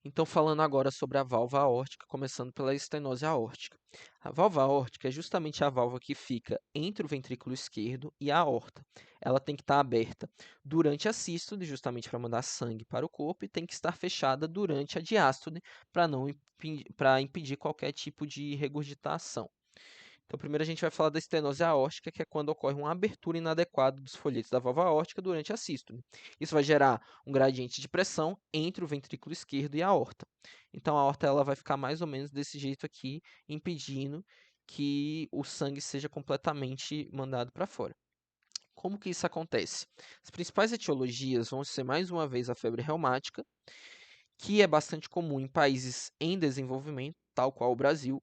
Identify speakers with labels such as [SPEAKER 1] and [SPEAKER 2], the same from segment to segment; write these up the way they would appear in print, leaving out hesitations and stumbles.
[SPEAKER 1] Então, falando agora sobre a válvula aórtica, começando pela estenose aórtica. A válvula aórtica é justamente a válvula que fica entre o ventrículo esquerdo e a aorta. Ela tem que estar aberta durante a sístole, justamente para mandar sangue para o corpo, e tem que estar fechada durante a diástole, para não para impedir qualquer tipo de regurgitação. Então, primeiro a gente vai falar da estenose aórtica, que é quando ocorre uma abertura inadequada dos folhetos da válvula aórtica durante a sístole. Isso vai gerar um gradiente de pressão entre o ventrículo esquerdo e a aorta. Então, a aorta ela vai ficar mais ou menos desse jeito aqui, impedindo que o sangue seja completamente mandado para fora. Como que isso acontece? As principais etiologias vão ser, mais uma vez, a febre reumática, que é bastante comum em países em desenvolvimento, tal qual o Brasil,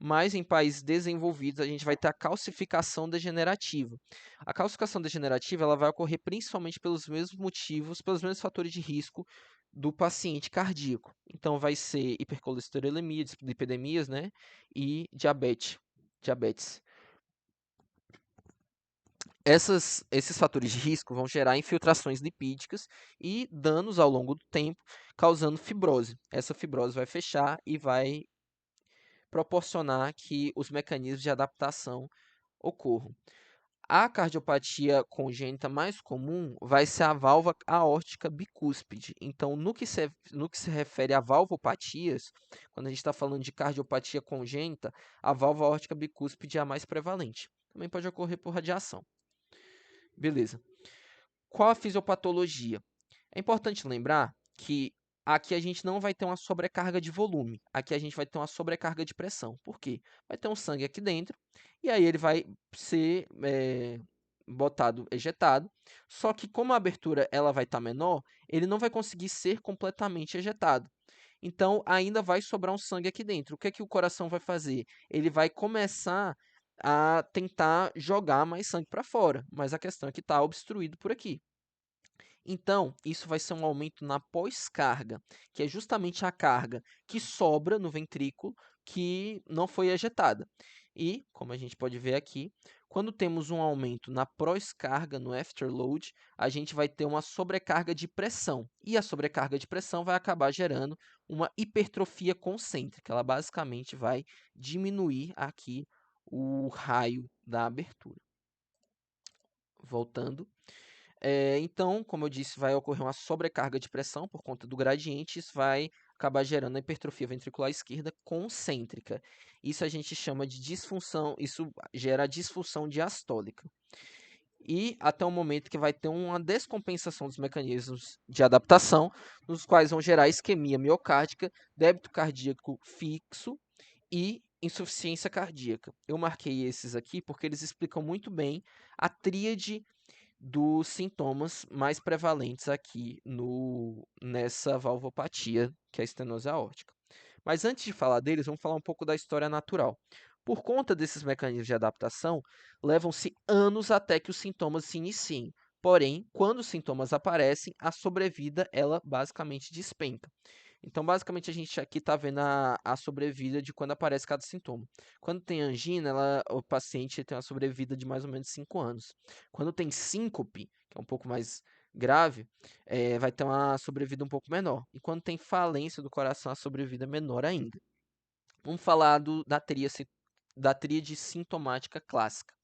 [SPEAKER 1] mas em países desenvolvidos a gente vai ter a calcificação degenerativa. A calcificação degenerativa ela vai ocorrer principalmente pelos mesmos motivos, pelos mesmos fatores de risco do paciente cardíaco. Então vai ser hipercolesterolemia, dislipidemias, né, e diabetes. Esses fatores de risco vão gerar infiltrações lipídicas e danos ao longo do tempo, causando fibrose. Essa fibrose vai fechar e vai proporcionar que os mecanismos de adaptação ocorram. A cardiopatia congênita mais comum vai ser a válvula aórtica bicúspide. Então, no que se refere a valvopatias, quando a gente está falando de cardiopatia congênita, a válvula aórtica bicúspide é a mais prevalente. Também pode ocorrer por radiação. Beleza. Qual a fisiopatologia? É importante lembrar que aqui a gente não vai ter uma sobrecarga de volume, aqui a gente vai ter uma sobrecarga de pressão. Por quê? Vai ter um sangue aqui dentro e aí ele vai ser botado, ejetado. Só que como a abertura ela vai estar menor, ele não vai conseguir ser completamente ejetado. Então ainda vai sobrar um sangue aqui dentro. O que é que o coração vai fazer? Ele vai começar a tentar jogar mais sangue para fora, mas a questão é que está obstruído por aqui. Então, isso vai ser um aumento na pós-carga, que é justamente a carga que sobra no ventrículo que não foi ejetada. E, como a gente pode ver aqui, quando temos um aumento na pós-carga, no afterload, a gente vai ter uma sobrecarga de pressão. E a sobrecarga de pressão vai acabar gerando uma hipertrofia concêntrica. Ela basicamente vai diminuir aqui o raio da abertura. Voltando. Então, como eu disse, vai ocorrer uma sobrecarga de pressão por conta do gradiente, isso vai acabar gerando a hipertrofia ventricular esquerda concêntrica. Isso a gente chama de disfunção, isso gera disfunção diastólica. E até o momento que vai ter uma descompensação dos mecanismos de adaptação, nos quais vão gerar isquemia miocárdica, débito cardíaco fixo e insuficiência cardíaca. Eu marquei esses aqui porque eles explicam muito bem a tríade dos sintomas mais prevalentes aqui nessa valvopatia, que é a estenose aórtica. Mas antes de falar deles, vamos falar um pouco da história natural. Por conta desses mecanismos de adaptação, levam-se anos até que os sintomas se iniciem. Porém, quando os sintomas aparecem, a sobrevida ela basicamente despenca. Então, basicamente, a gente aqui está vendo a sobrevida de quando aparece cada sintoma. Quando tem angina, o paciente tem uma sobrevida de mais ou menos 5 anos. Quando tem síncope, que é um pouco mais grave, vai ter uma sobrevida um pouco menor. E quando tem falência do coração, a sobrevida é menor ainda. Vamos falar da tríade sintomática clássica.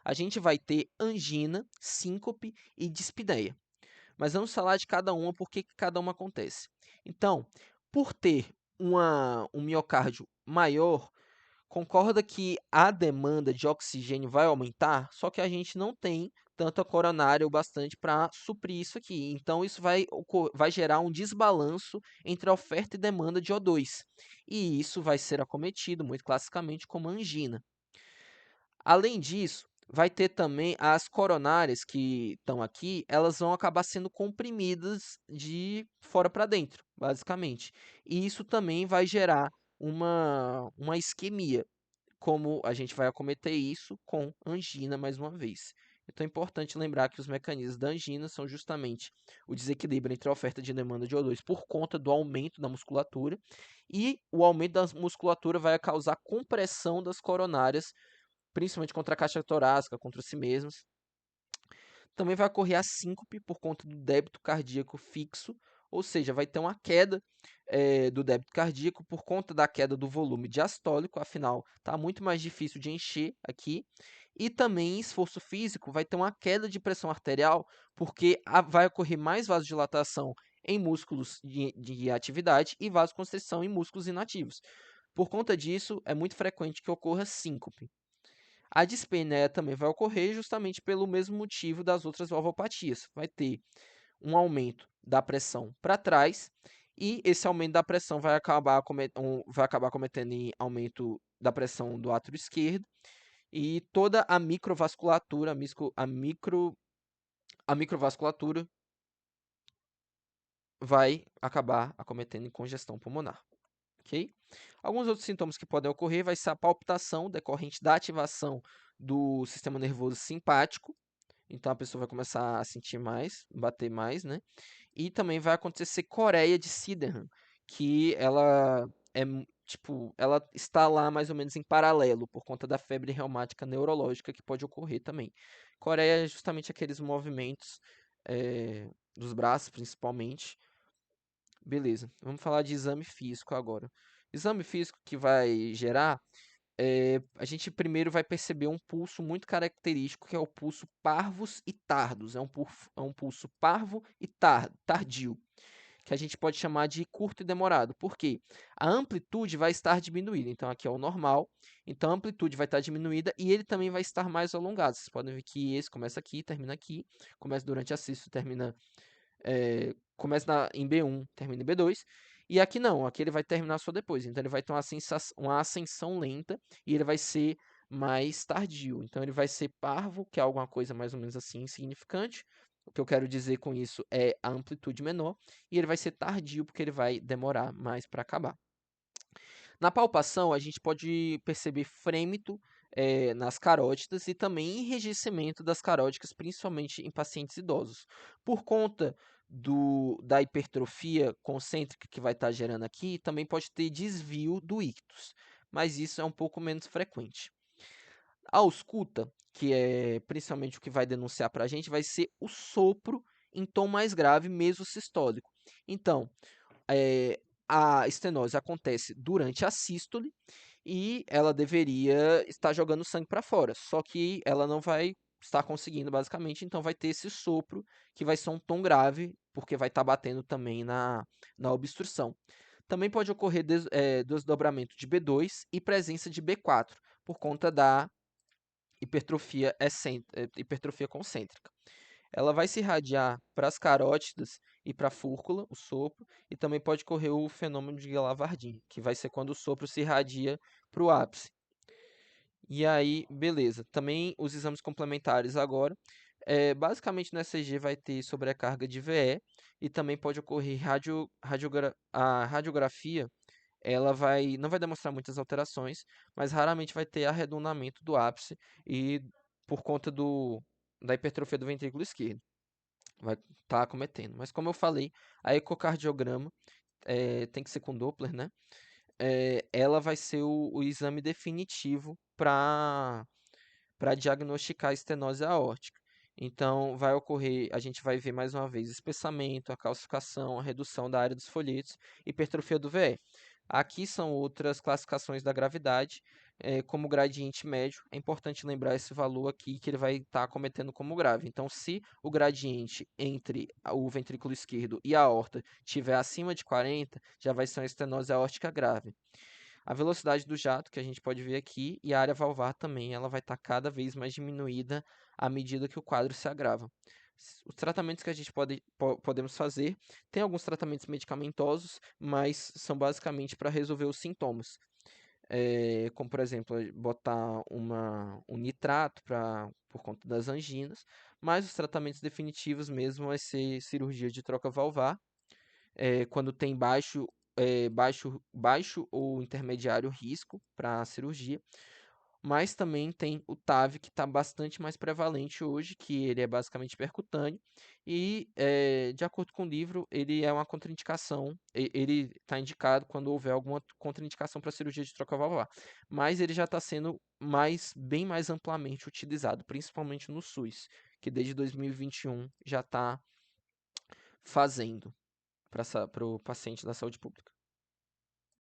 [SPEAKER 1] A gente vai ter angina, síncope e dispneia. Mas vamos falar de cada uma, por que cada uma acontece. Então, por ter um miocárdio maior, concorda que a demanda de oxigênio vai aumentar, só que a gente não tem tanta coronária o bastante para suprir isso aqui. Então, isso vai gerar um desbalanço entre a oferta e demanda de O2. E isso vai ser acometido, muito classicamente, como angina. Além disso, vai ter também as coronárias que estão aqui, elas vão acabar sendo comprimidas de fora para dentro, basicamente. E isso também vai gerar uma isquemia, como a gente vai acometer isso com angina mais uma vez. Então é importante lembrar que os mecanismos da angina são justamente o desequilíbrio entre a oferta e demanda de O2 por conta do aumento da musculatura, e o aumento da musculatura vai causar compressão das coronárias, principalmente contra a caixa torácica, contra si mesmos. Também vai ocorrer a síncope por conta do débito cardíaco fixo, ou seja, vai ter uma queda do débito cardíaco por conta da queda do volume diastólico, afinal, está muito mais difícil de encher aqui. E também em esforço físico vai ter uma queda de pressão arterial, porque vai ocorrer mais vasodilatação em músculos de atividade e vasoconstrição em músculos inativos. Por conta disso, é muito frequente que ocorra síncope. A dispneia também vai ocorrer justamente pelo mesmo motivo das outras valvopatias. Vai ter um aumento da pressão para trás e esse aumento da pressão vai acabar cometendo em aumento da pressão do átrio esquerdo e toda a microvasculatura, a microvasculatura vai acabar acometendo em congestão pulmonar, ok? Alguns outros sintomas que podem ocorrer vai ser a palpitação decorrente da ativação do sistema nervoso simpático, então a pessoa vai começar a sentir mais, bater mais, né? E também vai acontecer coreia de Sydenham, que ela tipo, ela está lá mais ou menos em paralelo por conta da febre reumática neurológica que pode ocorrer também. Coreia é justamente aqueles movimentos dos braços, principalmente. Beleza, vamos falar de exame físico agora. Exame físico que vai gerar a gente primeiro vai perceber um pulso muito característico, que é o pulso parvus e tardos. É um pulso parvo e tardio, que a gente pode chamar de curto e demorado. Por quê? A amplitude vai estar diminuída. Então, aqui é o normal. Então, a amplitude vai estar diminuída e ele também vai estar mais alongado. Vocês podem ver que esse começa aqui, termina aqui. Começa durante a sístole, começa em B1, termina em B2. E aqui não, aqui ele vai terminar só depois. Então ele vai ter uma ascensão lenta e ele vai ser mais tardio. Então ele vai ser parvo, que é alguma coisa mais ou menos assim insignificante. O que eu quero dizer com isso é a amplitude menor. E ele vai ser tardio porque ele vai demorar mais para acabar. Na palpação, a gente pode perceber frêmito nas carótidas e também enrijecimento das carótidas, principalmente em pacientes idosos. Por conta da hipertrofia concêntrica que vai estar gerando aqui, também pode ter desvio do ictus, mas isso é um pouco menos frequente. A ausculta, que é principalmente o que vai denunciar para a gente, vai ser o sopro em tom mais grave, mesosistólico. Então, a estenose acontece durante a sístole e ela deveria estar jogando sangue para fora, só que ela não vai estar conseguindo, basicamente, então vai ter esse sopro que vai ser um tom grave, porque vai estar batendo também na obstrução. Também pode ocorrer desdobramento de B2 e presença de B4, por conta da hipertrofia concêntrica. Ela vai se irradiar para as carótidas e para a fúrcula, o sopro, e também pode ocorrer o fenômeno de Glavardin, que vai ser quando o sopro se irradia para o ápice. E aí, beleza. Também os exames complementares agora. Basicamente no ECG vai ter sobrecarga de VE e também pode ocorrer a radiografia. Ela não vai demonstrar muitas alterações, mas raramente vai ter arredondamento do ápice e por conta da hipertrofia do ventrículo esquerdo vai estar acometendo. Mas como eu falei, a ecocardiograma tem que ser com Doppler, né? Ela vai ser o exame definitivo para diagnosticar a estenose aórtica. Então, vai ocorrer, a gente vai ver mais uma vez espessamento, a calcificação, a redução da área dos folhetos, hipertrofia do VE. Aqui são outras classificações da gravidade, como gradiente médio. É importante lembrar esse valor aqui que ele vai estar cometendo como grave. Então, se o gradiente entre o ventrículo esquerdo e a aorta estiver acima de 40, já vai ser uma estenose aórtica grave. A velocidade do jato, que a gente pode ver aqui, e a área valvar também, ela vai estar cada vez mais diminuída à medida que o quadro se agrava. Os tratamentos que a gente podemos fazer, tem alguns tratamentos medicamentosos, mas são basicamente para resolver os sintomas. Como, por exemplo, botar um nitrato por conta das anginas, mas os tratamentos definitivos mesmo vai ser cirurgia de troca valvar, quando tem baixo ou intermediário risco para a cirurgia. Mas também tem o TAV, que está bastante mais prevalente hoje, que ele é basicamente percutâneo. E, de acordo com o livro, ele é uma contraindicação. Ele está indicado quando houver alguma contraindicação para cirurgia de troca valvar. Mas ele já está sendo bem mais amplamente utilizado, principalmente no SUS, que desde 2021 já está fazendo para o paciente da saúde pública.